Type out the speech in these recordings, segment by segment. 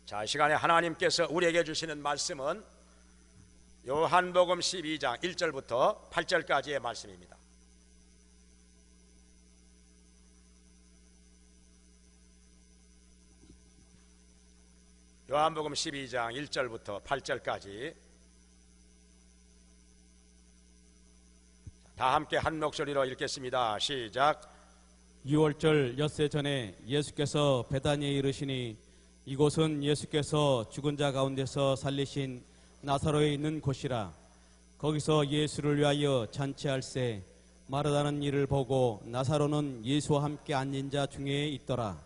자, 이 시간에 하나님께서 우리에게 주시는 말씀은 요한복음 12장 1절부터 8절까지의 말씀입니다. 요한복음 12장 1절부터 8절까지 다 함께 한 목소리로 읽겠습니다. 시작. 6월절 엿새 전에 예수께서 베다니에 이르시니 이곳은 예수께서 죽은 자 가운데서 살리신 나사로에 있는 곳이라. 거기서 예수를 위하여 잔치할새 마르다는 이를 보고 나사로는 예수와 함께 앉은 자 중에 있더라.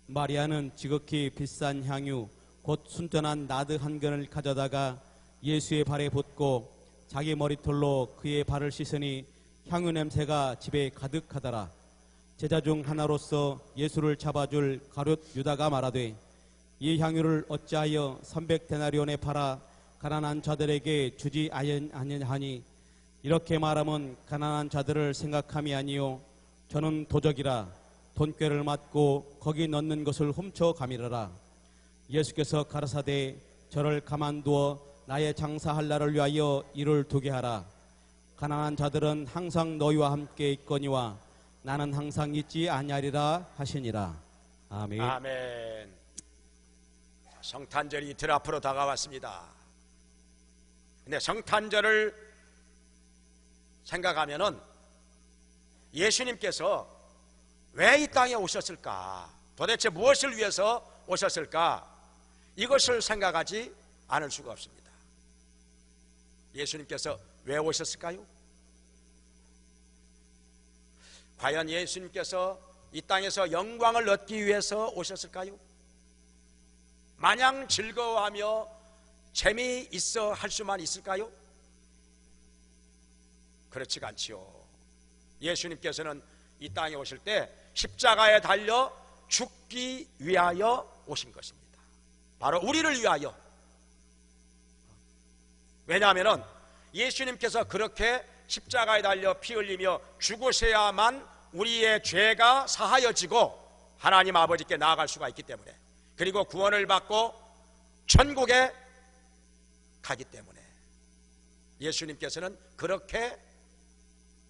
마리아는 지극히 비싼 향유 곧 순전한 나드 한 근을 가져다가 예수의 발에 붓고 자기 머리털로 그의 발을 씻으니 향유 냄새가 집에 가득하더라. 제자 중 하나로서 예수를 잡아줄 가룟 유다가 말하되 이 향유를 어찌하여 300데나리온에 팔아 가난한 자들에게 주지 아니하니 이렇게 말하면 가난한 자들을 생각함이 아니요 저는 도적이라 돈꾀를 맞고 거기 넣는 것을 훔쳐가미르라. 예수께서 가라사대 저를 가만두어 나의 장사할 날을 위하여 이를 두게 하라. 가난한 자들은 항상 너희와 함께 있거니와 나는 항상 있지 아니하리라 하시니라. 아멘. 아멘. 성탄절이 이틀 앞으로 다가왔습니다. 근데 성탄절을 생각하면은 예수님께서 왜 이 땅에 오셨을까? 도대체 무엇을 위해서 오셨을까? 이것을 생각하지 않을 수가 없습니다. 예수님께서 왜 오셨을까요? 과연 예수님께서 이 땅에서 영광을 얻기 위해서 오셨을까요? 마냥 즐거워하며 재미있어 할 수만 있을까요? 그렇지가 않지요. 예수님께서는 이 땅에 오실 때 십자가에 달려 죽기 위하여 오신 것입니다. 바로 우리를 위하여. 왜냐하면 예수님께서 그렇게 십자가에 달려 피 흘리며 죽으셔야만 우리의 죄가 사하여지고 하나님 아버지께 나아갈 수가 있기 때문에, 그리고 구원을 받고 천국에 가기 때문에 예수님께서는 그렇게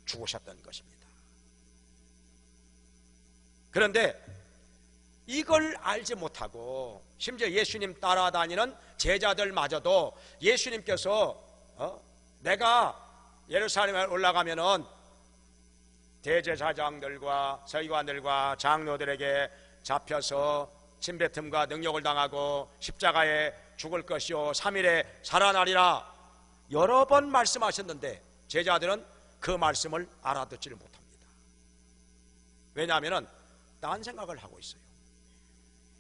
죽으셨던 것입니다. 그런데 이걸 알지 못하고 심지어 예수님 따라다니는 제자들마저도 예수님께서 내가 예루살렘에 올라가면은 대제사장들과 서기관들과 장로들에게 잡혀서 침뱉음과 능욕을 당하고 십자가에 죽을 것이요 3일에 살아나리라 여러 번 말씀하셨는데 제자들은 그 말씀을 알아듣지를 못합니다. 왜냐하면 딴 생각을 하고 있어요.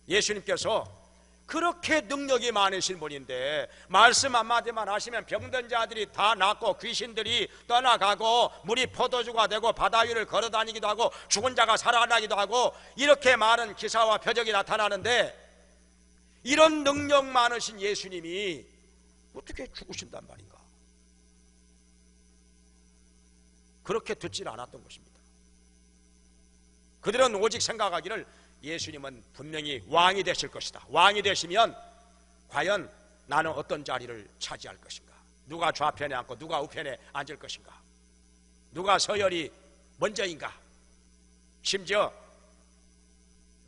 예수님께서 그렇게 능력이 많으신 분인데 말씀 한마디만 하시면 병든 자들이 다 낫고 귀신들이 떠나가고 물이 포도주가 되고 바다 위를 걸어다니기도 하고 죽은 자가 살아나기도 하고 이렇게 많은 기사와 표적이 나타나는데 이런 능력 많으신 예수님이 어떻게 죽으신단 말인가? 그렇게 듣질 않았던 것입니다. 그들은 오직 생각하기를 예수님은 분명히 왕이 되실 것이다. 왕이 되시면 과연 나는 어떤 자리를 차지할 것인가? 누가 좌편에 앉고 누가 우편에 앉을 것인가? 누가 서열이 먼저인가? 심지어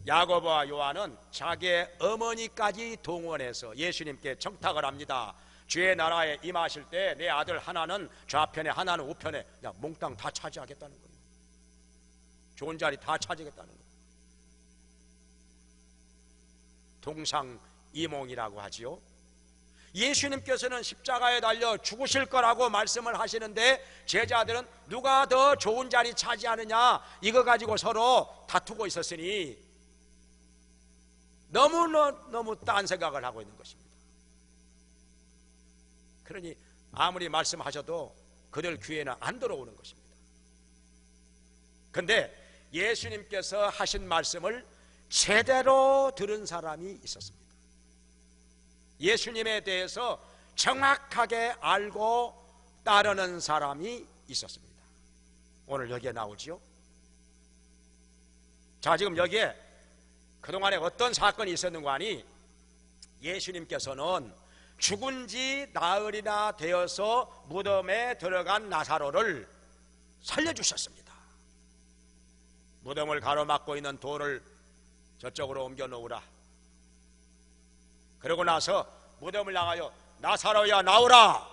야고보와 요한은 자기의 어머니까지 동원해서 예수님께 청탁을 합니다. 주의 나라에 임하실 때 내 아들 하나는 좌편에 하나는 우편에 몽땅 다 차지하겠다는 거예요. 좋은 자리 다 차지하겠다는 거예요. 동상이몽이라고 하지요. 예수님께서는 십자가에 달려 죽으실 거라고 말씀을 하시는데 제자들은 누가 더 좋은 자리 차지하느냐 이거 가지고 서로 다투고 있었으니 너무 딴 생각을 하고 있는 것입니다. 그러니 아무리 말씀하셔도 그들 귀에는 안 들어오는 것입니다. 그런데 예수님께서 하신 말씀을 제대로 들은 사람이 있었습니다. 예수님에 대해서 정확하게 알고 따르는 사람이 있었습니다. 오늘 여기에 나오지요. 자, 지금 여기에 그동안에 어떤 사건이 있었는가 하니 예수님께서는 죽은 지 나흘이나 되어서 무덤에 들어간 나사로를 살려주셨습니다. 무덤을 가로막고 있는 돌을 저쪽으로 옮겨 놓으라. 그러고 나서 무덤을 향하여 나사로야 나오라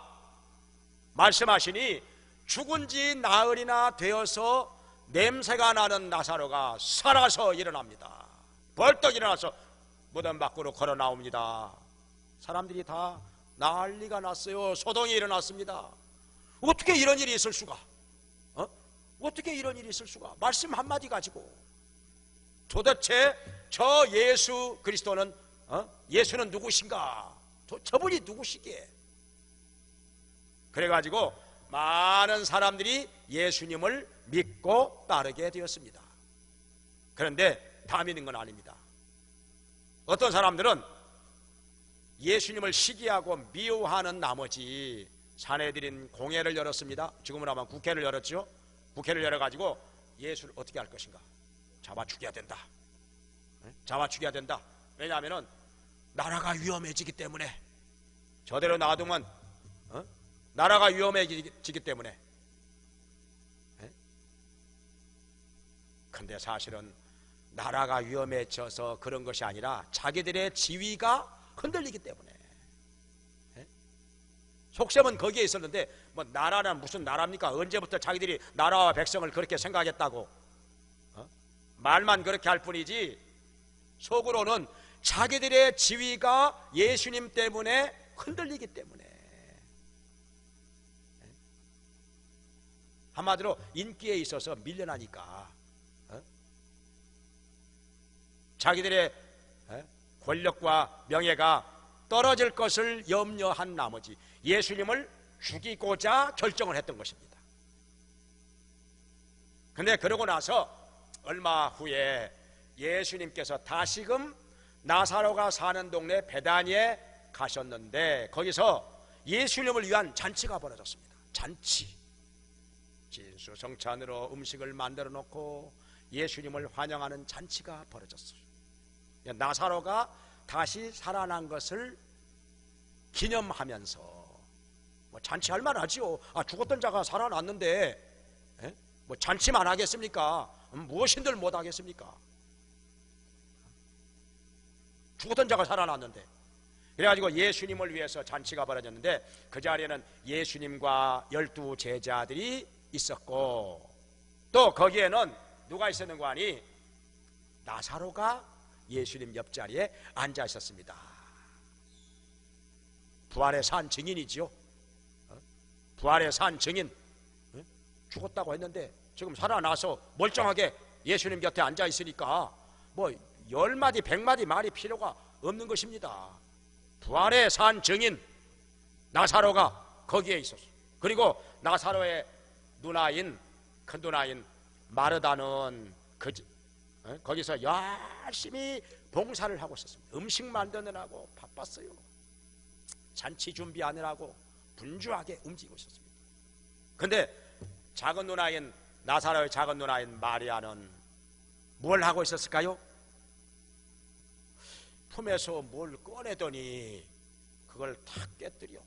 말씀하시니 죽은 지 나흘이나 되어서 냄새가 나는 나사로가 살아서 일어납니다. 벌떡 일어나서 무덤 밖으로 걸어 나옵니다. 사람들이 다 난리가 났어요. 소동이 일어났습니다. 어떻게 이런 일이 있을 수가? 어떻게 이런 일이 있을 수가? 말씀 한마디 가지고 도대체 저 예수 그리스도는 예수는 누구신가? 저분이 누구시기에? 그래가지고 많은 사람들이 예수님을 믿고 따르게 되었습니다. 그런데 다 믿는 건 아닙니다. 어떤 사람들은 예수님을 시기하고 미워하는 나머지 사내들인 공회를 열었습니다. 지금은 아마 국회를 열었죠. 국회를 열어가지고 예수를 어떻게 할 것인가? 잡아 죽여야 된다. 잡아 죽여야 된다. 왜냐하면 나라가 위험해지기 때문에, 저대로 놔두면 나라가 위험해지기 때문에. 근데 사실은 나라가 위험해져서 그런 것이 아니라 자기들의 지위가 흔들리기 때문에. 속셈은 거기에 있었는데 뭐 나라는 무슨 나라입니까? 언제부터 자기들이 나라와 백성을 그렇게 생각했다고? 말만 그렇게 할 뿐이지 속으로는 자기들의 지위가 예수님 때문에 흔들리기 때문에. 한마디로 인기에 있어서 밀려나니까 자기들의 권력과 명예가 떨어질 것을 염려한 나머지 예수님을 죽이고자 결정을 했던 것입니다. 그런데 그러고 나서 얼마 후에 예수님께서 다시금 나사로가 사는 동네 베다니에 가셨는데 거기서 예수님을 위한 잔치가 벌어졌습니다. 잔치. 진수성찬으로 음식을 만들어 놓고 예수님을 환영하는 잔치가 벌어졌어요. 나사로가 다시 살아난 것을 기념하면서 뭐 잔치할 만하지요. 죽었던 자가 살아났는데 뭐 잔치만 하겠습니까? 무엇인들 못하겠습니까? 죽었던 자가 살아났는데. 그래가지고 예수님을 위해서 잔치가 벌어졌는데 그 자리에는 예수님과 12 제자들이 있었고 또 거기에는 누가 있었는고 하니 나사로가 예수님 옆자리에 앉아 있었습니다. 부활의 산 증인이지요. 부활의 산 증인. 죽었다고 했는데 지금 살아나서 멀쩡하게 예수님 곁에 앉아 있으니까 뭐 10마디 100마디 말이 필요가 없는 것입니다. 부활의 산 증인 나사로가 거기에 있었어요. 그리고 나사로의 누나인 큰 누나인 마르다는 거기서 열심히 봉사를 하고 있었습니다. 음식 만드느라고 바빴어요. 잔치 준비하느라고 분주하게 움직이고 있었습니다. 그런데 작은 누나인 나사로의 작은 누나인 마리아는 뭘 하고 있었을까요? 품에서 뭘 꺼내더니 그걸 탁 깨뜨려.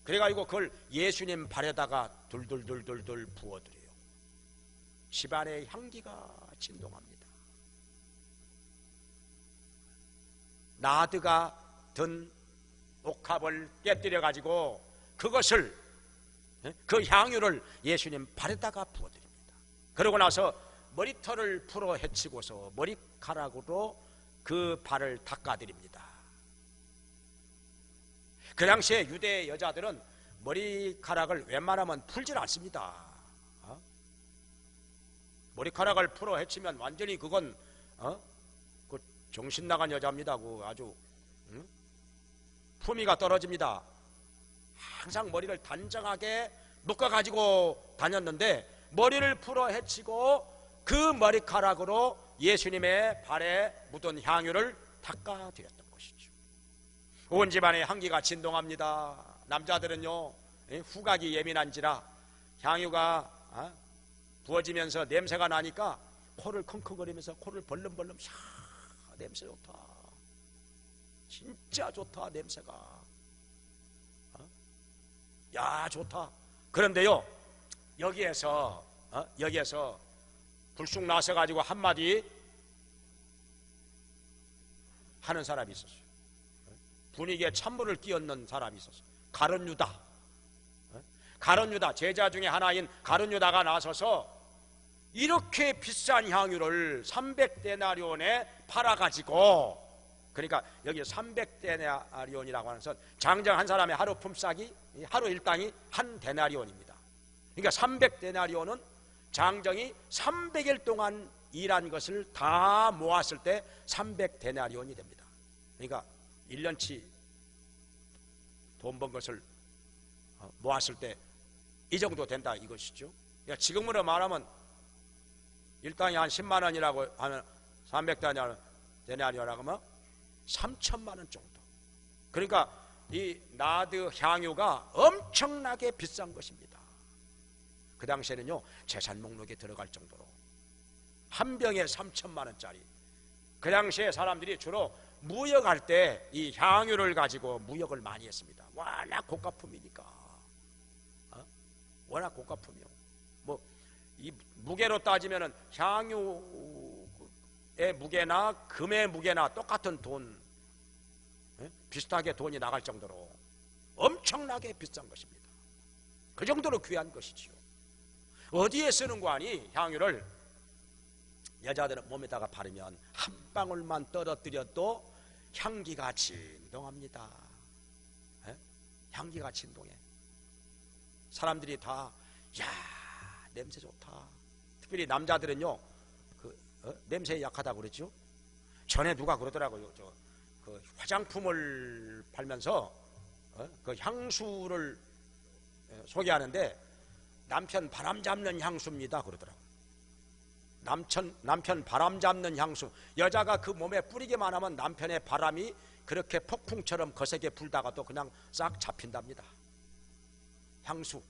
그래가지고 그걸 예수님 발에다가 둘둘둘둘둘 부어드려요. 집안의 향기가 진동합니다. 나드가 든 옥합을 깨뜨려 가지고 그것을 그 향유를 예수님 발에다가 부어드립니다. 그러고 나서 머리털을 풀어 헤치고서 머리카락으로 그 발을 닦아드립니다. 그 당시에 유대 여자들은 머리카락을 웬만하면 풀질 않습니다. 머리카락을 풀어 헤치면 완전히 그건 그 정신 나간 여자입니다. 그 아주 품위가 떨어집니다. 항상 머리를 단정하게 묶어가지고 다녔는데 머리를 풀어 헤치고 그 머리카락으로 예수님의 발에 묻은 향유를 닦아드렸던 것이죠. 온 집안의 향기가 진동합니다. 남자들은요 후각이 예민한지라 향유가 부어지면서 냄새가 나니까 코를 킁킁거리면서 코를 벌름벌름 냄새 좋다. 진짜 좋다 냄새가. 야 좋다. 그런데요 여기에서 불쑥 나서 가지고 한마디 하는 사람이 있었어요. 분위기에 찬물을 끼얹는 사람이 있었어요. 가룟 유다. 가룟 유다 제자 중에 하나인 가룟 유다가 나서서 이렇게 비싼 향유를 300데나리온에 팔아가지고, 그러니까 여기 300데나리온이라고 하는 것은 장정 한 사람의 하루 품삯이 하루 일당이 한 데나리온입니다. 그러니까 300데나리온은 장정이 300일 동안 일한 것을 다 모았을 때 300데나리온이 됩니다. 그러니까 1년치 돈 번 것을 모았을 때 이 정도 된다 이것이죠. 그러니까 지금으로 말하면 일당이 한 10만 원이라고 하면 300데나리온이라고 하면 3천만 원 정도. 그러니까 이 나드 향유가 엄청나게 비싼 것입니다. 그 당시에는요 재산 목록에 들어갈 정도로 한 병에 3천만 원짜리. 그 당시에 사람들이 주로 무역할 때 이 향유를 가지고 무역을 많이 했습니다. 워낙 고가품이니까. 워낙 고가품이요. 뭐 이 무게로 따지면은 향유의 무게나 금의 무게나 똑같은 돈, 비슷하게 돈이 나갈 정도로 엄청나게 비싼 것입니다. 그 정도로 귀한 것이지요. 어디에 쓰는 거 아니? 향유를 여자들은 몸에다가 바르면 한 방울만 떨어뜨려도 향기가 진동합니다. 향기가 진동해. 사람들이 다 야 냄새 좋다. 특별히 남자들은요 냄새에 약하다고 그랬죠. 전에 누가 그러더라고요. 그 화장품을 팔면서 그 향수를 소개하는데 남편 바람 잡는 향수입니다 그러더라고요. 남편 바람 잡는 향수. 여자가 그 몸에 뿌리기만 하면 남편의 바람이 그렇게 폭풍처럼 거세게 불다가도 그냥 싹 잡힌답니다. 향수.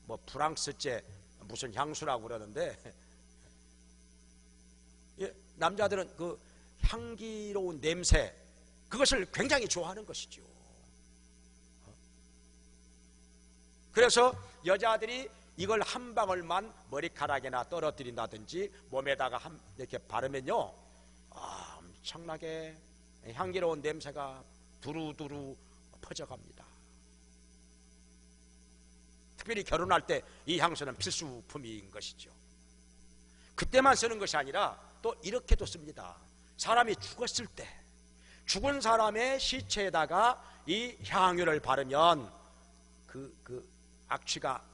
뭐 프랑스제 무슨 향수라고 그러는데 남자들은 그 향기로운 냄새 그것을 굉장히 좋아하는 것이죠. 그래서 여자들이 이걸 한 방울만 머리카락에나 떨어뜨린다든지 몸에다가 이렇게 바르면요 엄청나게 향기로운 냄새가 두루두루 퍼져갑니다. 특별히 결혼할 때 이 향수는 필수품인 것이죠. 그때만 쓰는 것이 아니라 또 이렇게도 씁니다. 사람이 죽었을 때 죽은 사람의 시체에다가 이 향유를 바르면 그 악취가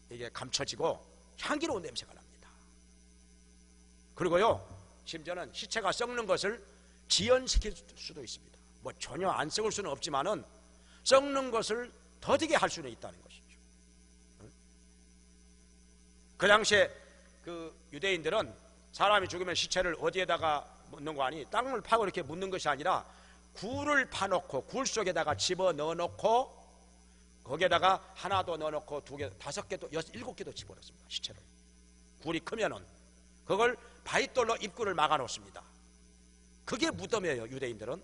이게 감춰지고 향기로운 냄새가 납니다. 그리고요 심지어는 시체가 썩는 것을 지연시킬 수도 있습니다. 뭐 전혀 안 썩을 수는 없지만은 썩는 것을 더디게 할 수는 있다는 것이죠. 그 당시에 그 유대인들은 사람이 죽으면 시체를 어디에다가 묻는 거 아니? 땅을 파고 이렇게 묻는 것이 아니라 굴을 파놓고 굴 속에다가 집어 넣어놓고 거기에다가 하나도 넣어놓고 두 개, 다섯 개도, 일곱 개도 집어넣습니다. 시체를. 굴이 크면은 그걸 바위돌로 입구를 막아놓습니다. 그게 무덤이에요. 유대인들은.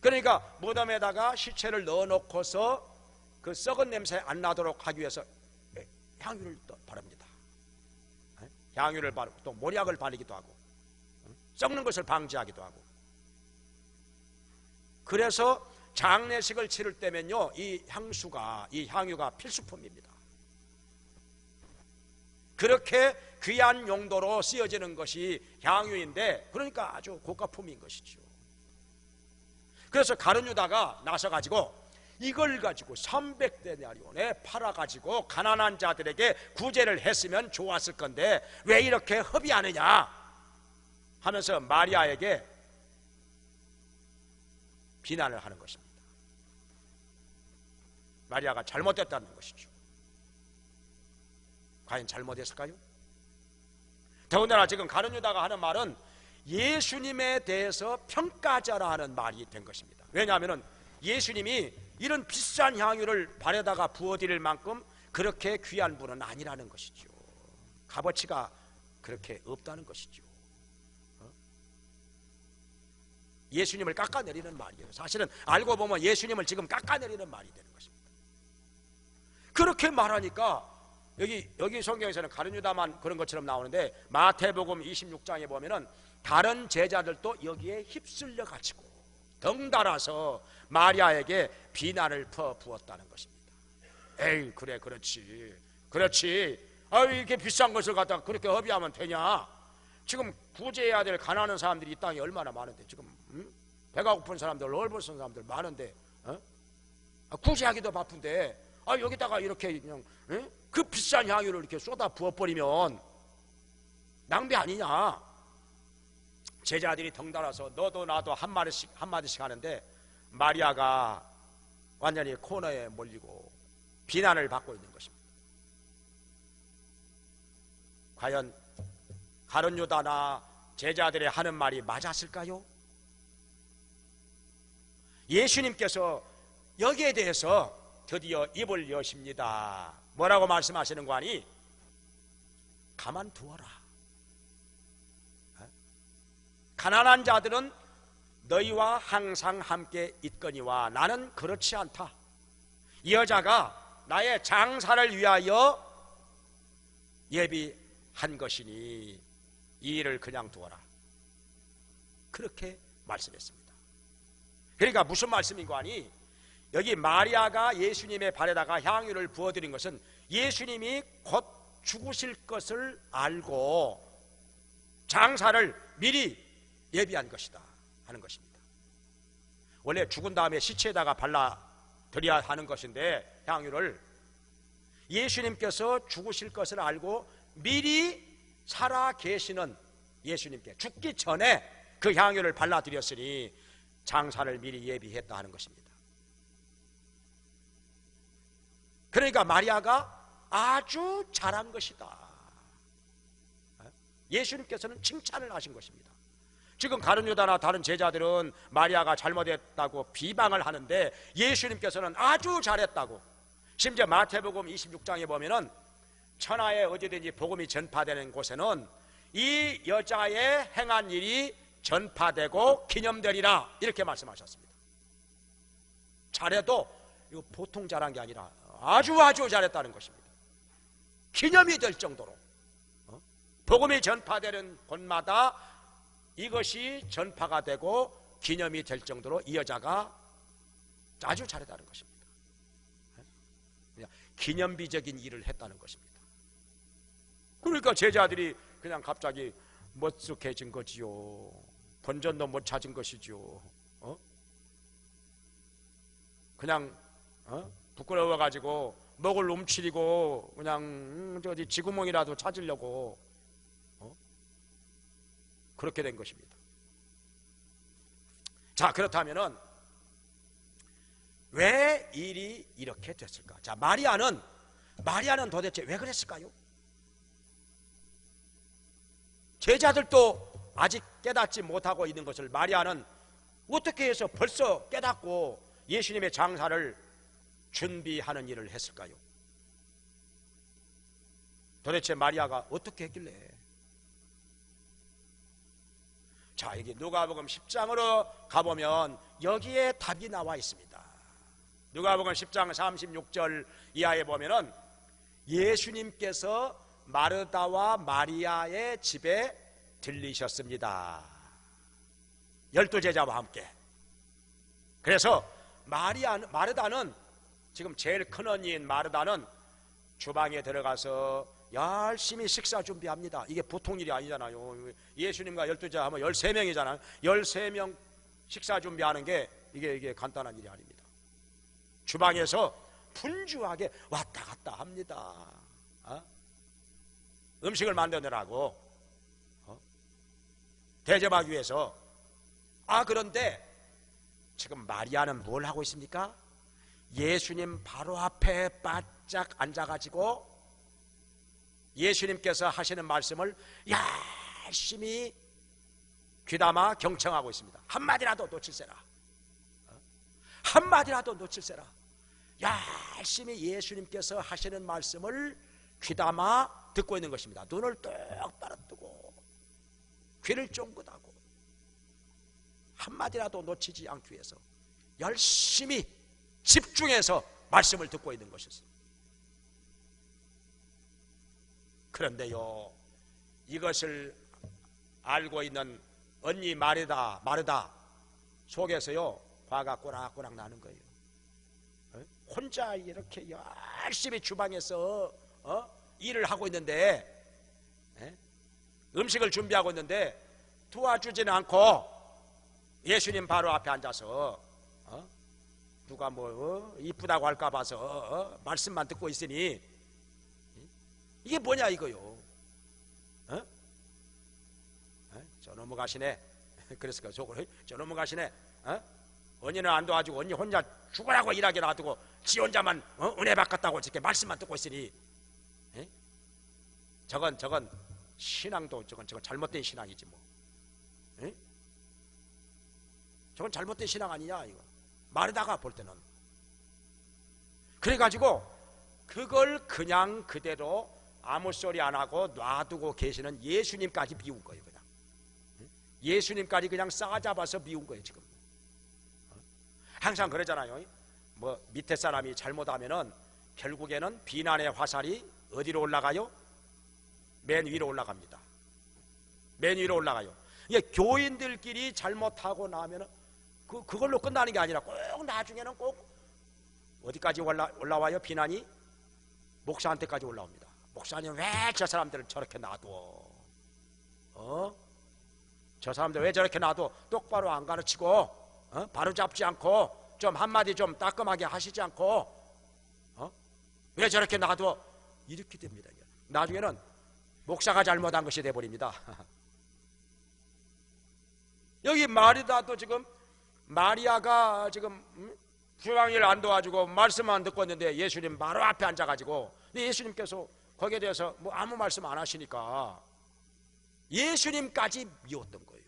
그러니까 무덤에다가 시체를 넣어놓고서 그 썩은 냄새 안 나도록 하기 위해서 향유를 또 바릅니다. 향유를 바르고 또 모략을 바르기도 하고 썩는 것을 방지하기도 하고. 그래서 장례식을 치를 때면요 이 향유가 필수품입니다. 그렇게 귀한 용도로 쓰여지는 것이 향유인데 그러니까 아주 고가품인 것이죠. 그래서 가룟 유다가 나서가지고 이걸 가지고 300데나리온에 팔아가지고 가난한 자들에게 구제를 했으면 좋았을 건데 왜 이렇게 허비하느냐 하면서 마리아에게 비난을 하는 것입니다. 마리아가 잘못됐다는 것이죠. 과연 잘못했을까요? 더군다나 지금 가룟 유다가 하는 말은 예수님에 대해서 평가자라 하는 말이 된 것입니다. 왜냐하면 예수님이 이런 비싼 향유를 발에다가 부어드릴 만큼 그렇게 귀한 분은 아니라는 것이죠. 값어치가 그렇게 없다는 것이죠. 예수님을 깎아내리는 말이에요. 사실은 알고 보면 예수님을 지금 깎아내리는 말이 되는 것입니다. 그렇게 말하니까 여기 성경에서는 가룟 유다만 그런 것처럼 나오는데 마태복음 26장에 보면은 다른 제자들도 여기에 휩쓸려 가지고 덩달아서 마리아에게 비난을 부었다는 것입니다. 에이, 그래, 그렇지. 이렇게 비싼 것을 갖다가 그렇게 허비하면 되냐? 지금 구제해야 될 가난한 사람들이 이 땅에 얼마나 많은데, 지금 배가 고픈 사람들, 얼버선 사람들 많은데, 구제하기도 바쁜데, 여기다가 이렇게 그냥 그 비싼 향유를 이렇게 쏟아 부어버리면 낭비 아니냐? 제자들이 덩달아서 너도 나도 한마디씩 하는데 마리아가 완전히 코너에 몰리고 비난을 받고 있는 것입니다. 과연 가룟 유다나 제자들의 하는 말이 맞았을까요? 예수님께서 여기에 대해서 드디어 입을 여십니다. 뭐라고 말씀하시는 거 아니? 가만두어라. 가난한 자들은 너희와 항상 함께 있거니와 나는 그렇지 않다. 이 여자가 나의 장사를 위하여 예비한 것이니 이 일을 그냥 두어라. 그렇게 말씀했습니다. 그러니까 무슨 말씀인 거 아니? 여기 마리아가 예수님의 발에다가 향유를 부어드린 것은 예수님이 곧 죽으실 것을 알고 장사를 미리 예비한 것이다 하는 것입니다. 원래 죽은 다음에 시체에다가 발라드려야 하는 것인데 향유를 예수님께서 죽으실 것을 알고 미리 살아 계시는 예수님께 죽기 전에 그 향유를 발라드렸으니 장사를 미리 예비했다 하는 것입니다. 그러니까 마리아가 아주 잘한 것이다. 예수님께서는 칭찬을 하신 것입니다. 지금 가룟 유다나 다른 제자들은 마리아가 잘못했다고 비방을 하는데 예수님께서는 아주 잘했다고. 심지어 마태복음 26장에 보면은 천하에 어디든지 복음이 전파되는 곳에는 이 여자의 행한 일이 전파되고 기념되리라 이렇게 말씀하셨습니다. 잘해도 이거 보통 잘한 게 아니라 아주 잘했다는 것입니다. 기념이 될 정도로 복음이 전파되는 곳마다 이것이 전파가 되고 기념이 될 정도로 이 여자가 아주 잘했다는 것입니다. 기념비적인 일을 했다는 것입니다. 그러니까 제자들이 그냥 갑자기 머쓱해진 거지요. 본전도 못 찾은 것이지요. 그냥 부끄러워가지고 목을 움츠리고 그냥 어디 쥐구멍이라도 찾으려고 그렇게 된 것입니다. 자, 그렇다면은 왜 일이 이렇게 됐을까? 자, 마리아는 도대체 왜 그랬을까요? 제자들도 아직 깨닫지 못하고 있는 것을 마리아는 어떻게 해서 벌써 깨닫고 예수님의 장사를 준비하는 일을 했을까요? 도대체 마리아가 어떻게 했길래? 자, 여기 누가복음 10장으로 가보면 여기에 답이 나와 있습니다. 누가복음 10장 36절 이하에 보면은 예수님께서 마르다와 마리아의 집에 들리셨습니다. 12제자와 함께. 그래서 마르다는 지금 제일 큰 언니인 마르다는 주방에 들어가서 열심히 식사 준비합니다. 이게 보통 일이 아니잖아요. 예수님과 12제자 하면 13명이잖아요 13명 식사 준비하는 게 이게 간단한 일이 아닙니다. 주방에서 분주하게 왔다 갔다 합니다. 음식을 만드느라고 대접하기 위해서. 그런데 지금 마리아는 뭘 하고 있습니까? 예수님 바로 앞에 바짝 앉아가지고 예수님께서 하시는 말씀을 열심히 귀담아 경청하고 있습니다. 한마디라도 놓칠세라. 한마디라도 놓칠세라. 열심히 예수님께서 하시는 말씀을 귀담아 듣고 있는 것입니다. 눈을 똑바로 뜨고 귀를 쫑긋하고 한마디라도 놓치지 않기 위해서 열심히 집중해서 말씀을 듣고 있는 것이었어요. 그런데요, 이것을 알고 있는 언니 마르다 속에서요 화가 꼬락꼬락 나는 거예요. 혼자 이렇게 열심히 주방에서 일을 하고 있는데, 음식을 준비하고 있는데 도와주지는 않고 예수님 바로 앞에 앉아서 누가 뭐 이쁘다고 할까 봐서 말씀만 듣고 있으니 이게 뭐냐 이거요. 저 넘어가시네. 그래서 그 속으로 저 넘어가시네. 언니는 안 도와주고 언니 혼자 죽으라고 일하게 놔두고 지 혼자만 은혜 받겠다고 이렇게 말씀만 듣고 있으니 저건 신앙도 저건 잘못된 신앙이지 뭐. 저건 잘못된 신앙 아니냐 이거. 마르다가 볼 때는. 그래가지고 그걸 그냥 그대로 아무 소리 안 하고 놔두고 계시는 예수님까지 미운 거예요. 그냥 예수님까지 그냥 싸잡아서 미운 거예요. 지금 항상 그러잖아요. 뭐 밑에 사람이 잘못하면은 결국에는 비난의 화살이 어디로 올라가요? 맨 위로 올라갑니다. 맨 위로 올라가요. 이게 교인들끼리 잘못하고 나면은 그걸로 끝나는 게 아니라 꼭 나중에는 꼭 어디까지 올라와요? 비난이 목사한테까지 올라옵니다. 목사님 왜 저 사람들을 저렇게 놔둬? 저 사람들 왜 저렇게 놔둬? 똑바로 안 가르치고 바로 잡지 않고 좀 한마디 좀 따끔하게 하시지 않고 왜 저렇게 놔둬? 이렇게 됩니다. 나중에는 목사가 잘못한 것이 돼버립니다. 여기 마리다도 지금 마리아가 지금 주방일 안 도와주고 말씀만 듣고 있는데 예수님 바로 앞에 앉아가지고, 근데 예수님께서 거기에 대해서 뭐 아무 말씀 안 하시니까 예수님까지 미웠던 거예요.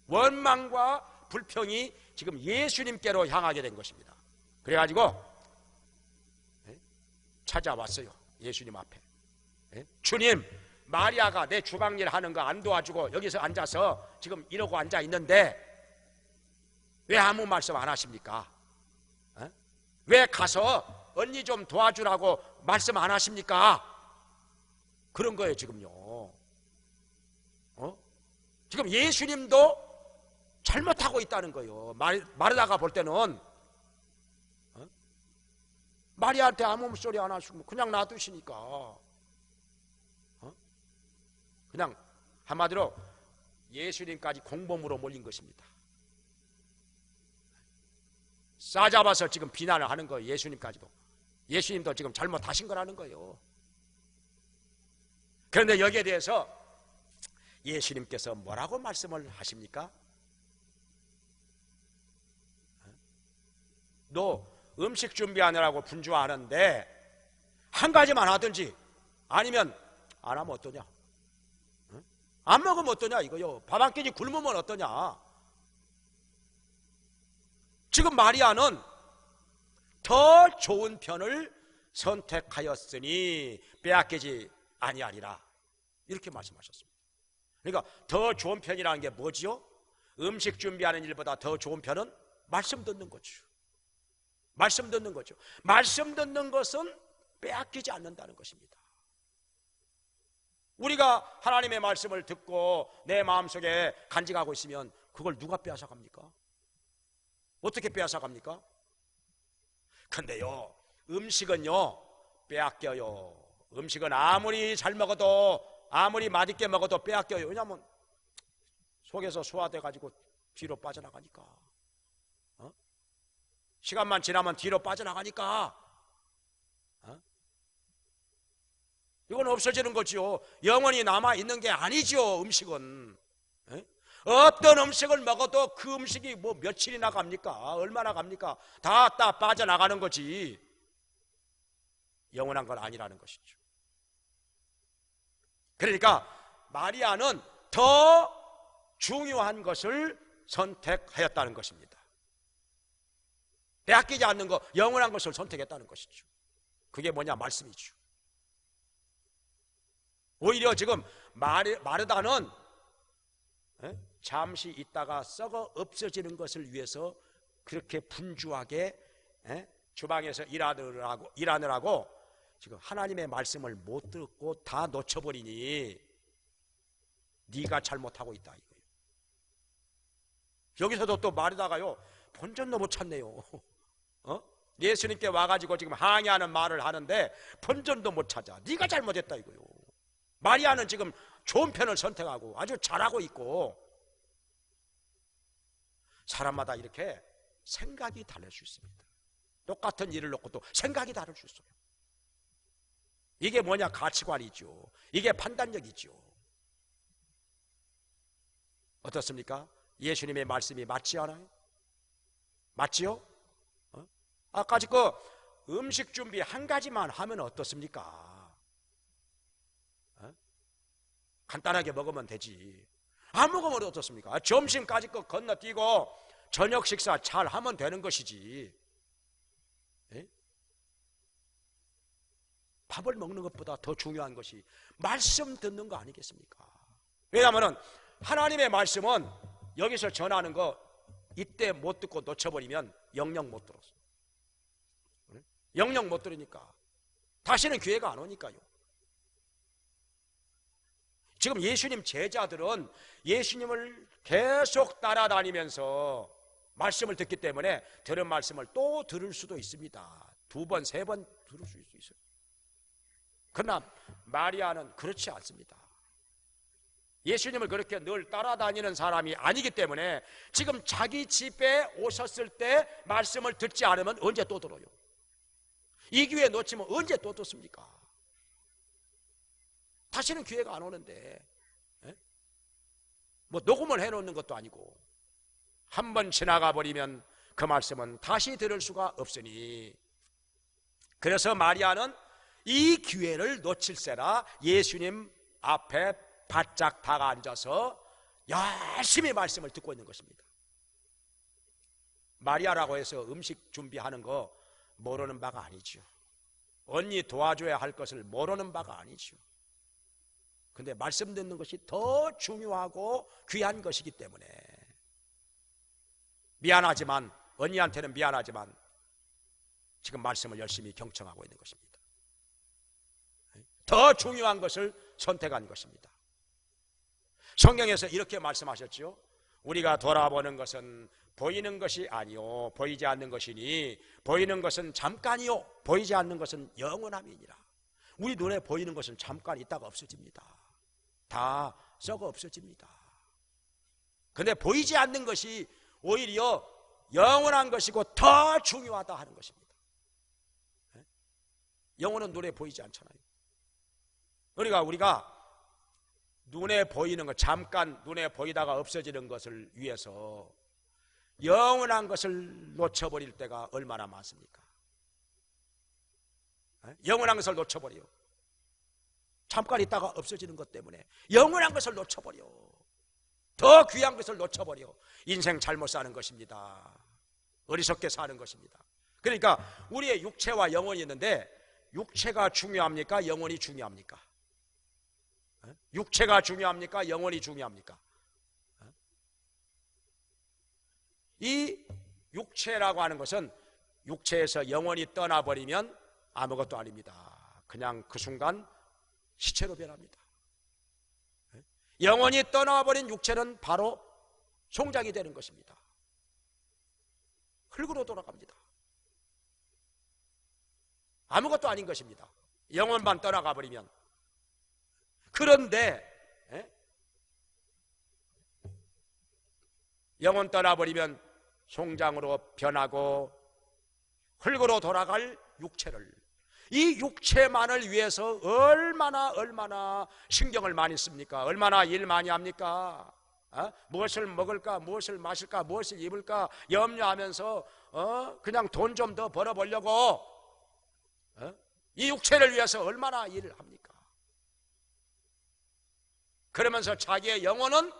원망과 불평이 지금 예수님께로 향하게 된 것입니다. 그래가지고 찾아왔어요. 예수님 앞에. 주님, 마리아가 내 주방일 하는 거 안 도와주고 여기서 앉아서 지금 이러고 앉아 있는데 왜 아무 말씀 안 하십니까? 왜 가서 언니 좀 도와주라고 말씀 안 하십니까? 그런 거예요 지금요. 지금 예수님도 잘못하고 있다는 거예요. 마르다가 볼 때는 마리아한테 아무 소리 안 하시고 그냥 놔두시니까 그냥 한마디로 예수님까지 공범으로 몰린 것입니다. 싸잡아서 지금 비난을 하는 거예요. 예수님까지도. 예수님도 지금 잘못하신 거라는 거예요. 그런데 여기에 대해서 예수님께서 뭐라고 말씀을 하십니까? 너 음식 준비하느라고 분주하는데 한 가지만 하든지 아니면 안 하면 어떠냐? 안 먹으면 어떠냐 이거요. 밥 한 끼니 굶으면 어떠냐? 지금 마리아는 더 좋은 편을 선택하였으니 빼앗기지 아니하리라 이렇게 말씀하셨습니다. 그러니까 더 좋은 편이라는 게 뭐지요? 음식 준비하는 일보다 더 좋은 편은 말씀 듣는 거죠. 말씀 듣는 거죠. 말씀 듣는 것은 빼앗기지 않는다는 것입니다. 우리가 하나님의 말씀을 듣고 내 마음속에 간직하고 있으면 그걸 누가 빼앗아갑니까? 어떻게 빼앗아갑니까? 근데요, 음식은요 빼앗겨요. 음식은 아무리 잘 먹어도 아무리 맛있게 먹어도 빼앗겨요. 왜냐하면 속에서 소화돼가지고 뒤로 빠져나가니까. 시간만 지나면 뒤로 빠져나가니까. 이건 없어지는 거지요. 영원히 남아있는 게 아니죠. 음식은. 어떤 음식을 먹어도 그 음식이 뭐 며칠이나 갑니까? 얼마나 갑니까? 다 빠져나가는 거지. 영원한 건 아니라는 것이죠. 그러니까 마리아는 더 중요한 것을 선택하였다는 것입니다. 빼앗기지 않는 것, 영원한 것을 선택했다는 것이죠. 그게 뭐냐? 말씀이죠. 오히려 지금 마르다는 잠시 있다가 썩어 없어지는 것을 위해서 그렇게 분주하게 주방에서 일하느라고 지금 하나님의 말씀을 못 듣고 다 놓쳐버리니 네가 잘못하고 있다 이거예요. 여기서도 또 말하다가요, 본전도 못 찾네요. 예수님께 와가지고 지금 항의하는 말을 하는데 본전도 못 찾아. 네가 잘못했다 이거요. 마리아는 지금 좋은 편을 선택하고 아주 잘하고 있고, 사람마다 이렇게 생각이 다를 수 있습니다. 똑같은 일을 놓고 또 생각이 다를 수 있어요. 이게 뭐냐? 가치관이죠. 이게 판단력이죠. 어떻습니까? 예수님의 말씀이 맞지 않아요? 맞지요? 아까 그 음식 준비 한 가지만 하면 어떻습니까? 간단하게 먹으면 되지. 안 먹으면 어떻습니까? 점심까지 거 건너뛰고 저녁 식사 잘 하면 되는 것이지. 밥을 먹는 것보다 더 중요한 것이 말씀 듣는 거 아니겠습니까? 왜냐하면 하나님의 말씀은 여기서 전하는 거 이때 못 듣고 놓쳐버리면 영영 못 들었어. 영영 못 들으니까 다시는 기회가 안 오니까요. 지금 예수님 제자들은 예수님을 계속 따라다니면서 말씀을 듣기 때문에 들은 말씀을 또 들을 수도 있습니다. 2번, 3번 들을 수 있어요. 그러나 마리아는 그렇지 않습니다. 예수님을 그렇게 늘 따라다니는 사람이 아니기 때문에 지금 자기 집에 오셨을 때 말씀을 듣지 않으면 언제 또 들어요? 이 기회 놓치면 언제 또 듣습니까? 다시는 기회가 안 오는데, 뭐 녹음을 해놓는 것도 아니고 한 번 지나가 버리면 그 말씀은 다시 들을 수가 없으니, 그래서 마리아는 이 기회를 놓칠세라 예수님 앞에 바짝 다가 앉아서 열심히 말씀을 듣고 있는 것입니다. 마리아라고 해서 음식 준비하는 거 모르는 바가 아니죠. 언니 도와줘야 할 것을 모르는 바가 아니죠. 근데 말씀 듣는 것이 더 중요하고 귀한 것이기 때문에 미안하지만, 언니한테는 미안하지만 지금 말씀을 열심히 경청하고 있는 것입니다. 더 중요한 것을 선택한 것입니다. 성경에서 이렇게 말씀하셨죠. 우리가 돌아보는 것은 보이는 것이 아니요 보이지 않는 것이니 보이는 것은 잠깐이요 보이지 않는 것은 영원함이니라. 우리 눈에 보이는 것은 잠깐 있다가 없어집니다. 다 썩어 없어집니다. 그런데 보이지 않는 것이 오히려 영원한 것이고 더 중요하다 하는 것입니다. 영혼은 눈에 보이지 않잖아요. 그러니까 우리가 눈에 보이는 것, 잠깐 눈에 보이다가 없어지는 것을 위해서 영원한 것을 놓쳐버릴 때가 얼마나 많습니까? 영원한 것을 놓쳐버려요. 잠깐 있다가 없어지는 것 때문에 영원한 것을 놓쳐버려. 더 귀한 것을 놓쳐버려. 인생 잘못 사는 것입니다. 어리석게 사는 것입니다. 그러니까 우리의 육체와 영혼이 있는데 육체가 중요합니까? 영혼이 중요합니까? 육체가 중요합니까? 영혼이 중요합니까? 이 육체라고 하는 것은 육체에서 영혼이 떠나버리면 아무것도 아닙니다. 그냥 그 순간 시체로 변합니다. 영혼이 떠나버린 육체는 바로 송장이 되는 것입니다. 흙으로 돌아갑니다. 아무것도 아닌 것입니다. 영혼만 떠나가 버리면. 그런데 영혼 떠나버리면 송장으로 변하고 흙으로 돌아갈 육체를, 이 육체만을 위해서 얼마나 신경을 많이 씁니까? 얼마나 일 많이 합니까? 무엇을 먹을까, 무엇을 마실까, 무엇을 입을까 염려하면서 그냥 돈 좀 더 벌어보려고 이 육체를 위해서 얼마나 일을 합니까? 그러면서 자기의 영혼은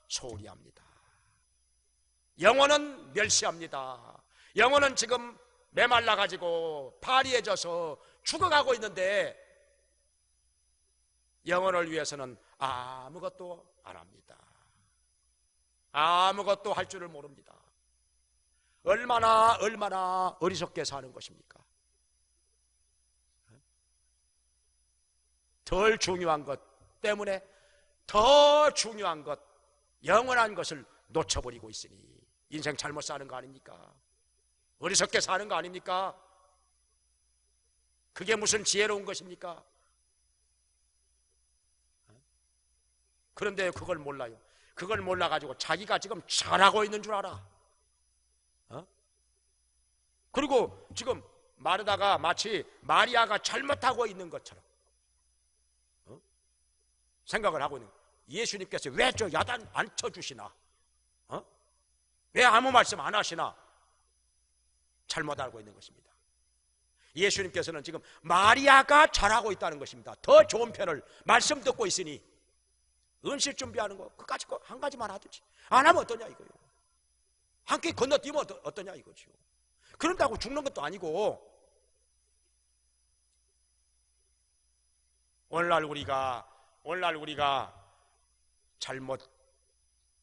소홀히 합니다. 영혼은 멸시합니다. 영혼은 지금 메말라가지고 파리해져서 죽어가고 있는데 영혼을 위해서는 아무것도 안 합니다. 아무것도 할 줄을 모릅니다. 얼마나 어리석게 사는 것입니까? 덜 중요한 것 때문에 더 중요한 것, 영원한 것을 놓쳐버리고 있으니 인생 잘못 사는 거 아닙니까? 어리석게 사는 거 아닙니까? 그게 무슨 지혜로운 것입니까? 그런데 그걸 몰라요. 그걸 몰라가지고 자기가 지금 잘하고 있는 줄 알아. 그리고 지금 마르다가 마치 마리아가 잘못하고 있는 것처럼 생각을 하고 있는 거예요. 예수님께서 왜 저 야단 안 쳐주시나? 왜 아무 말씀 안 하시나? 잘못 알고 있는 것입니다. 예수님께서는 지금 마리아가 잘하고 있다는 것입니다. 더 좋은 편을 말씀 듣고 있으니 은실 준비하는 거 그까짓 거 한 가지만 하든지 안 하면 어떠냐 이거요. 한 끼 건너뛰면 어떠냐 이거죠. 그런다고 죽는 것도 아니고 오늘날 우리가 잘못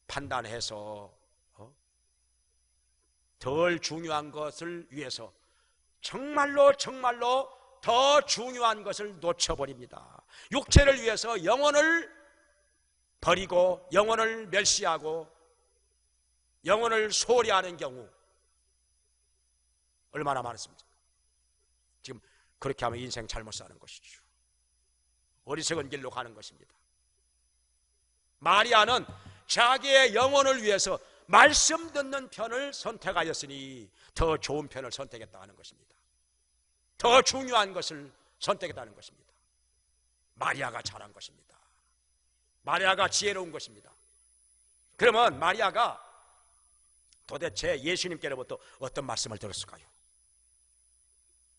판단해서 덜 중요한 것을 위해서 정말로 더 중요한 것을 놓쳐버립니다. 육체를 위해서 영혼을 버리고 영혼을 멸시하고 영혼을 소홀히 하는 경우 얼마나 많습니까? 지금 그렇게 하면 인생 잘못 사는 것이죠. 어리석은 길로 가는 것입니다. 마리아는 자기의 영혼을 위해서 말씀 듣는 편을 선택하였으니 더 좋은 편을 선택했다는 것입니다. 더 중요한 것을 선택했다는 것입니다. 마리아가 잘한 것입니다. 마리아가 지혜로운 것입니다. 그러면 마리아가 도대체 예수님께로부터 어떤 말씀을 들었을까요?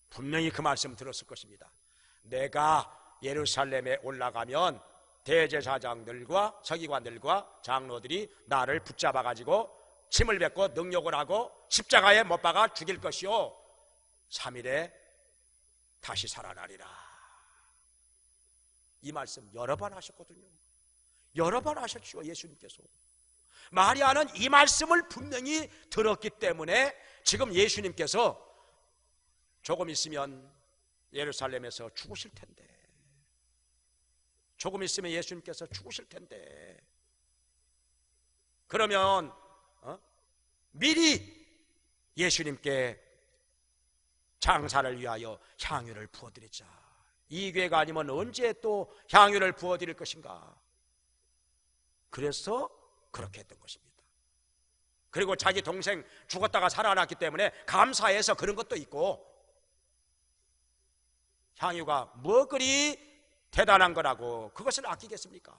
분명히 그 말씀 들었을 것입니다. 내가 예루살렘에 올라가면 대제사장들과 서기관들과 장로들이 나를 붙잡아 가지고 침을 뱉고 능욕을 하고 십자가에 못 박아 죽일 것이요 3일에 다시 살아나리라. 이 말씀 여러 번 하셨거든요. 여러 번 하셨죠. 예수님께서. 마리아는 이 말씀을 분명히 들었기 때문에 지금 예수님께서 조금 있으면 예루살렘에서 죽으실 텐데, 조금 있으면 예수님께서 죽으실 텐데, 그러면 미리 예수님께 장사를 위하여 향유를 부어드리자. 이 기회가 아니면 언제 또 향유를 부어드릴 것인가? 그래서 그렇게 했던 것입니다. 그리고 자기 동생 죽었다가 살아났기 때문에 감사해서 그런 것도 있고, 향유가 뭐 그리 대단한 거라고 그것을 아끼겠습니까?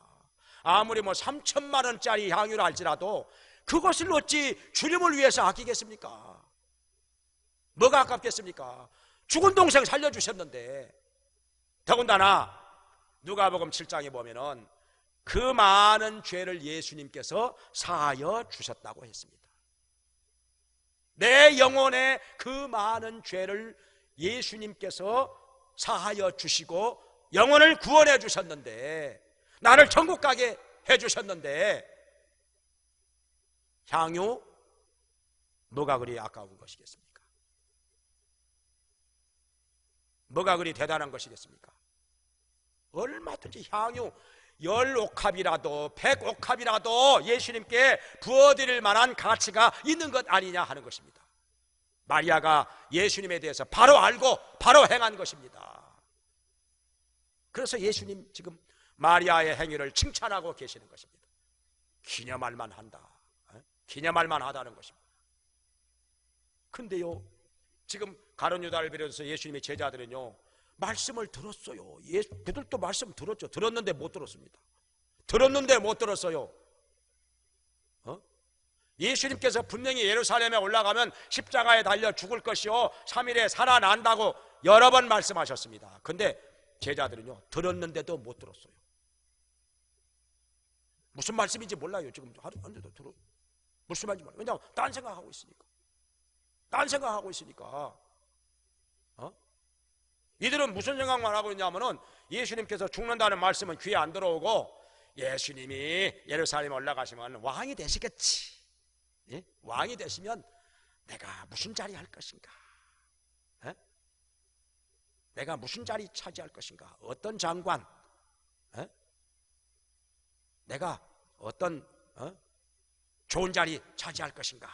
아무리 뭐 3천만 원짜리 향유를 할지라도 그것을 어찌 주님을 위해서 아끼겠습니까? 뭐가 아깝겠습니까? 죽은 동생 살려주셨는데. 더군다나 누가복음 7장에 보면은 그 많은 죄를 예수님께서 사하여 주셨다고 했습니다. 내 영혼의 그 많은 죄를 예수님께서 사하여 주시고 영혼을 구원해 주셨는데, 나를 천국 가게 해 주셨는데, 향유 뭐가 그리 아까운 것이겠습니까? 뭐가 그리 대단한 것이겠습니까? 얼마든지 향유 10옥합이라도 100옥합이라도 예수님께 부어드릴 만한 가치가 있는 것 아니냐 하는 것입니다. 마리아가 예수님에 대해서 바로 알고 바로 행한 것입니다. 그래서 예수님 지금 마리아의 행위를 칭찬하고 계시는 것입니다. 기념할 만한다, 기념할 만하다는 것입니다. 근데요, 지금 가룟 유다를 비롯해서 예수님의 제자들은요 말씀을 들었어요. 그들도 말씀 들었죠. 들었는데 못 들었습니다. 들었는데 못 들었어요. 예수님께서 분명히 예루살렘에 올라가면 십자가에 달려 죽을 것이요 3일에 살아난다고 여러 번 말씀하셨습니다. 근데 제자들은요 들었는데도 못 들었어요. 무슨 말씀인지 몰라요. 지금 하루도 들어 무슨 말인지 몰라요. 왜냐하면 딴 생각하고 있으니까. 이들은 무슨 생각만 하고 있냐면은 예수님께서 죽는다는 말씀은 귀에 안 들어오고 예수님이 예루살렘에 올라가시면 왕이 되시겠지. 예? 왕이 되시면 내가 무슨 자리 할 것인가? 예? 내가 무슨 자리 차지할 것인가? 어떤 장관? 예? 내가 어떤 좋은 자리 차지할 것인가?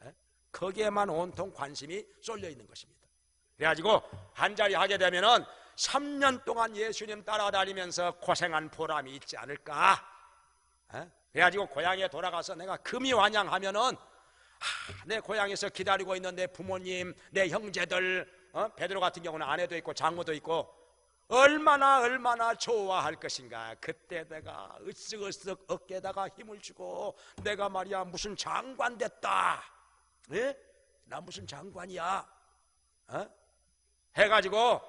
예? 거기에만 온통 관심이 쏠려 있는 것입니다. 그래가지고 한 자리 하게 되면은 3년 동안 예수님 따라다니면서 고생한 보람이 있지 않을까? 그래가지고 고향에 돌아가서 내가 금이 환영하면은 내 고향에서 기다리고 있는 내 부모님, 내 형제들, 베드로 같은 경우는 아내도 있고 장모도 있고 얼마나 좋아할 것인가. 그때 내가 으쓱으쓱 어깨에다가 힘을 주고 내가 말이야 무슨 장관 됐다. 예? 나 무슨 장관이야. 해가지고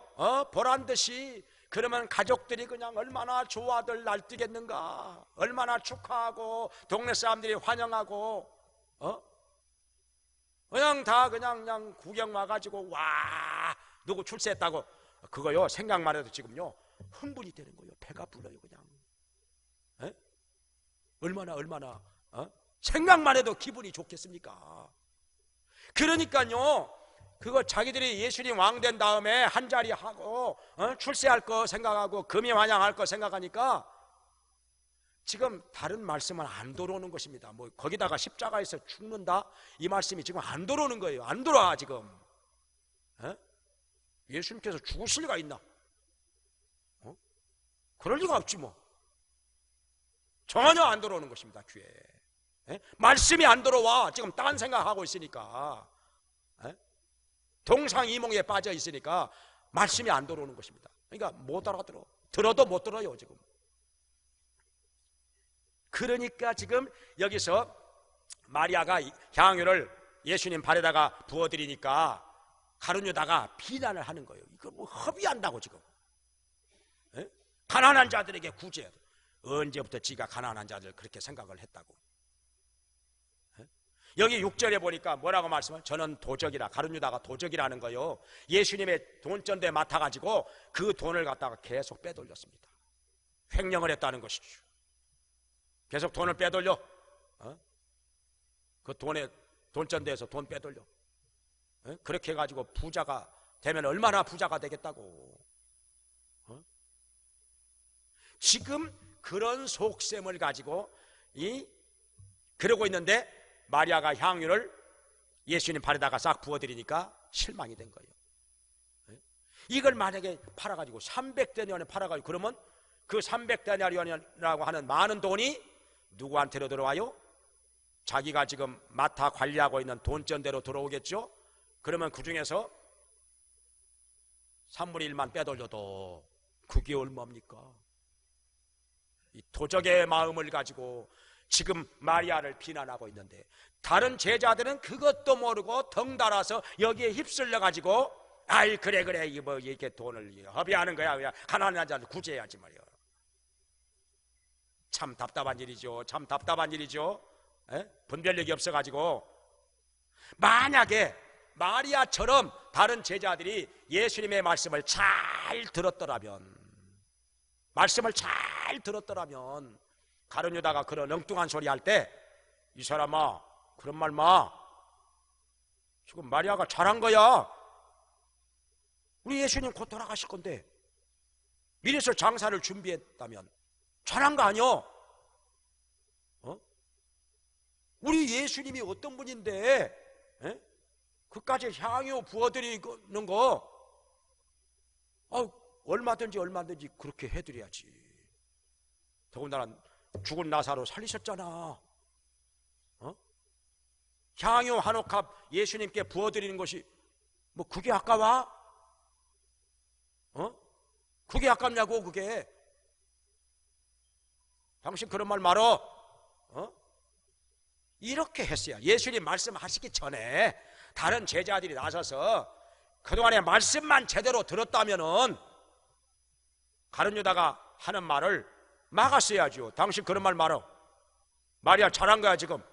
보란듯이 그러면 가족들이 그냥 얼마나 좋아들 날뛰겠는가. 얼마나 축하하고 동네 사람들이 환영하고 그냥 다 그냥 구경 와가지고 와 누구 출세했다고 그거요 생각만 해도 지금요 흥분이 되는 거예요. 배가 불러요 그냥. 에? 얼마나 생각만 해도 기분이 좋겠습니까? 그러니까요 그거 자기들이 예수님 왕 된 다음에 한 자리 하고 출세할 거 생각하고 금이 환영할 거 생각하니까 지금 다른 말씀은 안 들어오는 것입니다. 뭐 거기다가 십자가에서 죽는다 이 말씀이 지금 안 들어오는 거예요. 안 들어와 지금. 예수님께서 죽으실 리가 있나? 그럴 리가 없지 뭐. 전혀 안 들어오는 것입니다. 귀에. 말씀이 안 들어와. 지금 딴 생각하고 있으니까. 동상이몽에 빠져 있으니까 말씀이 안 들어오는 것입니다. 그러니까 못 알아들어. 들어도 못 들어요 지금. 그러니까 지금 여기서 마리아가 향유를 예수님 발에다가 부어드리니까 가룟 유다가 비난을 하는 거예요. 이거 뭐 허비한다고 지금. 가난한 자들에게 구제해야 돼. 언제부터 지가 가난한 자들 그렇게 생각을 했다고. 여기 6절에 보니까 뭐라고 말씀을? 저는 도적이라. 가룟 유다가 도적이라는 거요. 예수님의 돈전대에 맡아가지고 그 돈을 갖다가 계속 빼돌렸습니다. 횡령을 했다는 것이죠. 계속 돈을 빼돌려. 그 돈전대에서 돈 빼돌려. 그렇게 해가지고 부자가 되면 얼마나 부자가 되겠다고. 지금 그런 속셈을 가지고 그러고 있는데 마리아가 향유를 예수님 발에다가 싹 부어드리니까 실망이 된 거예요. 이걸 만약에 팔아가지고 300데나리온에 팔아가지고 그러면 그 300데나리온이라고 하는 많은 돈이 누구한테로 들어와요? 자기가 지금 맡아 관리하고 있는 돈전대로 들어오겠죠? 그러면 그 중에서 3분의 1만 빼돌려도 그게 얼마입니까? 이 도적의 마음을 가지고 지금 마리아를 비난하고 있는데 다른 제자들은 그것도 모르고 덩달아서 여기에 휩쓸려 가지고 아이 그래 뭐 이렇게 돈을 허비하는 거야. 그냥 가난한 자들 구제해야지 말이야. 참 답답한 일이죠. 참 답답한 일이죠. 분별력이 없어 가지고 만약에 마리아처럼 다른 제자들이 예수님의 말씀을 잘 들었더라면 가룟 유다가 그런 엉뚱한 소리 할 때 이 사람아 그런 말 마. 지금 마리아가 잘한 거야. 우리 예수님 곧 돌아가실 건데 미리서 장사를 준비했다면 잘한 거 아니야? 우리 예수님이 어떤 분인데 그까지 향유 부어드리는 거 얼마든지 그렇게 해드려야지. 더군다나 죽은 나사로 살리셨잖아. 향유 한 옥합 예수님께 부어드리는 것이 뭐 그게 아까워? 그게 아깝냐고. 그게 당신 그런 말 말어. 이렇게 했어요. 예수님 말씀하시기 전에 다른 제자들이 나서서 그동안에 말씀만 제대로 들었다면은 가룟 유다가 하는 말을 막았어야죠. 당신 그런 말 말어. 마리아 잘한 거야 지금.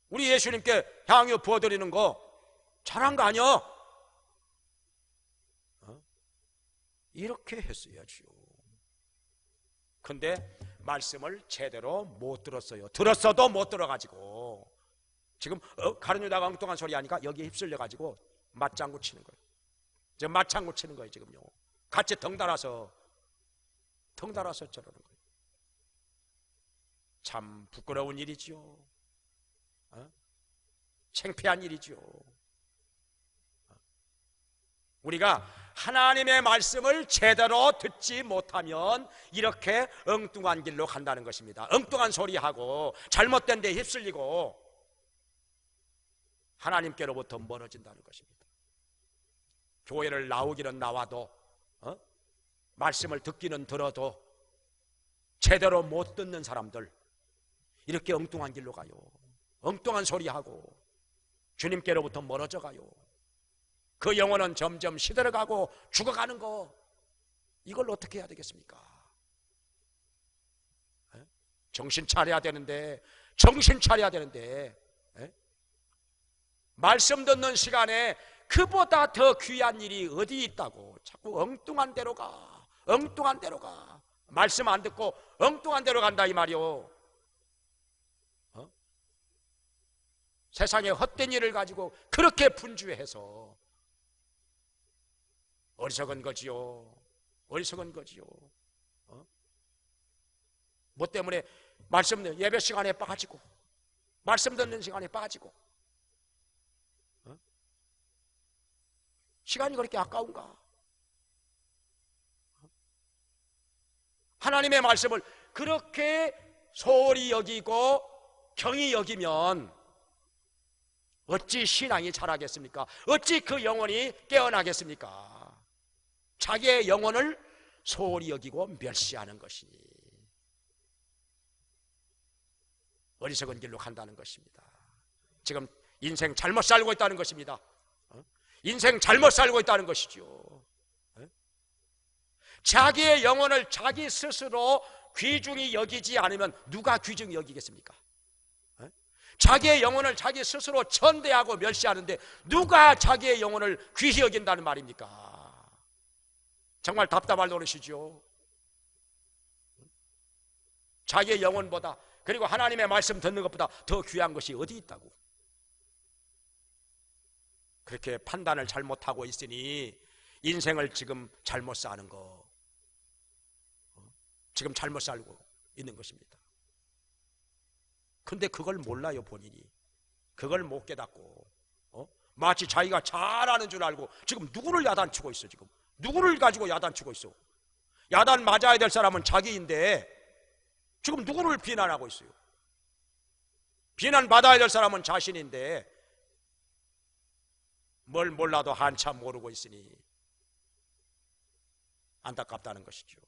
우리 예수님께 향유 부어드리는 거 잘한 거 아니야? 이렇게 했어야죠. 근데 말씀을 제대로 못 들었어요. 들었어도 못 들어가지고 지금 가룟 유다가 엉뚱한 소리 하니까 여기에 휩쓸려가지고 맞장구 치는 거예요. 지금 맞장구 치는 거예요. 지금요. 같이 덩달아서 저러는 거예요. 참 부끄러운 일이지요. 창피한 일이지요. 우리가 하나님의 말씀을 제대로 듣지 못하면 이렇게 엉뚱한 길로 간다는 것입니다. 엉뚱한 소리하고 잘못된 데 휩쓸리고 하나님께로부터 멀어진다는 것입니다. 교회를 나오기는 나와도 말씀을 듣기는 들어도 제대로 못 듣는 사람들, 이렇게 엉뚱한 길로 가요. 엉뚱한 소리하고 주님께로부터 멀어져 가요. 그 영혼은 점점 시들어가고 죽어가는 거, 이걸 어떻게 해야 되겠습니까? 정신 차려야 되는데 말씀 듣는 시간에 그보다 더 귀한 일이 어디 있다고 자꾸 엉뚱한 데로 가. 말씀 안 듣고 엉뚱한 데로 간다 이 말이요. 세상에 헛된 일을 가지고 그렇게 분주해서 어리석은 거지요. 뭐 때문에 말씀 예배 시간에 빠지고 말씀 듣는 시간에 빠지고 시간이 그렇게 아까운가? 하나님의 말씀을 그렇게 소홀히 여기고 경히 여기면 어찌 신앙이 자라겠습니까? 어찌 그 영혼이 깨어나겠습니까? 자기의 영혼을 소홀히 여기고 멸시하는 것이 어리석은 길로 간다는 것입니다. 지금 인생 잘못 살고 있다는 것입니다. 인생 잘못 살고 있다는 것이죠. 자기의 영혼을 자기 스스로 귀중히 여기지 않으면 누가 귀중히 여기겠습니까? 자기의 영혼을 자기 스스로 천대하고 멸시하는데 누가 자기의 영혼을 귀히 여긴다는 말입니까? 정말 답답할 노릇이죠. 자기의 영혼보다, 그리고 하나님의 말씀 듣는 것보다 더 귀한 것이 어디 있다고. 그렇게 판단을 잘못하고 있으니 인생을 지금 잘못 사는 거, 지금 잘못 살고 있는 것입니다. 근데 그걸 몰라요. 본인이 그걸 못 깨닫고 마치 자기가 잘하는 줄 알고 지금 누구를 야단치고 있어. 지금 누구를 가지고 야단치고 있어. 야단 맞아야 될 사람은 자기인데 지금 누구를 비난하고 있어요. 비난받아야 될 사람은 자신인데 뭘 몰라도 한참 모르고 있으니 안타깝다는 것이죠.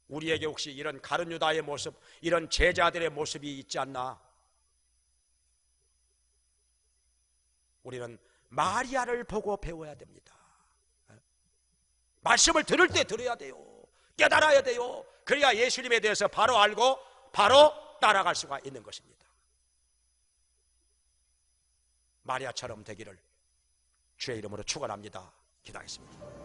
우리에게 혹시 이런 가룟 유다의 모습, 이런 제자들의 모습이 있지 않나? 우리는 마리아를 보고 배워야 됩니다. 말씀을 들을 때 들어야 돼요. 깨달아야 돼요. 그래야 예수님에 대해서 바로 알고 바로 따라갈 수가 있는 것입니다. 마리아처럼 되기를 주의 이름으로 축원합니다. 기도하겠습니다.